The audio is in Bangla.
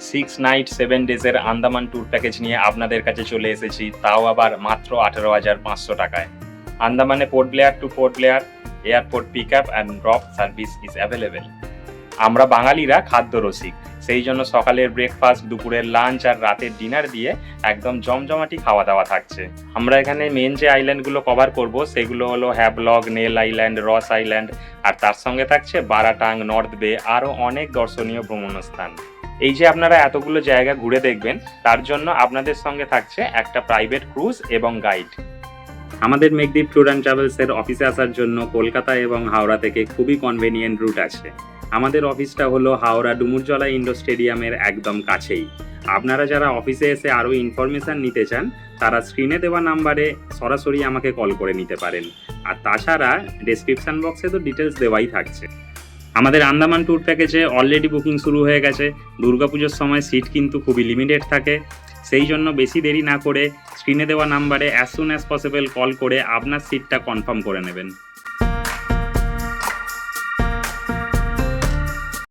6 নাইট 7 ডেজের আন্দামান ট্যুর প্যাকেজ নিয়ে আপনাদের কাছে চলে এসেছি, তাও আবার মাত্র 18,500 টাকায়। আন্দামানে Port Blair to Port Blair airport pick up and drop service is available. আমরা বাঙালিরা খাদ্য রসিক, সেই জন্য সকালের ব্রেকফাস্ট, দুপুরের লাঞ্চ আর রাতের ডিনার দিয়ে একদম জমজমাটি খাওয়া দাওয়া থাকছে। আমরা এখানে মেন যে আইল্যান্ডগুলো কভার করব সেগুলো হলো হ্যাভলক, নেল আইল্যান্ড, রস আইল্যান্ড, আর তার সঙ্গে থাকছে বারাটাং, নর্থ বে, আরও অনেক দর্শনীয় ভ্রমণস্থান। এই যে আপনারা এতগুলো জায়গা ঘুরে দেখবেন, তার জন্য আপনাদের সঙ্গে থাকছে একটা প্রাইভেট ক্রুজ এবং গাইড। আমাদের মেঘদ্বীপ ট্যুর অ্যান্ড ট্রাভেলসের অফিসে আসার জন্য কলকাতা এবং হাওড়া থেকে খুবই কনভেনিয়েন্ট রুট আছে। আমাদের অফিসটা হলো হাওড়া ডুমুরজলা ইন্ডোর স্টেডিয়ামের একদম কাছেই। আপনারা যারা অফিসে এসে আরও ইনফরমেশান নিতে চান, তারা স্ক্রিনে দেওয়া নাম্বারে সরাসরি আমাকে কল করে নিতে পারেন। আর তাছাড়া ডেসক্রিপশান বক্সে তো ডিটেলস দেওয়াই থাকছে। আমাদের আন্দামান ট্যুর প্যাকেজে অলরেডি বুকিং শুরু হয়ে গেছে। দুর্গাপুজোর সময় সিট কিন্তু খুবই লিমিটেড থাকে, সেই জন্য বেশি দেরি না করে স্ক্রিনে দেওয়া নাম্বারে as soon as possible call করে আপনার সিটটা কনফার্ম করে নেবেন।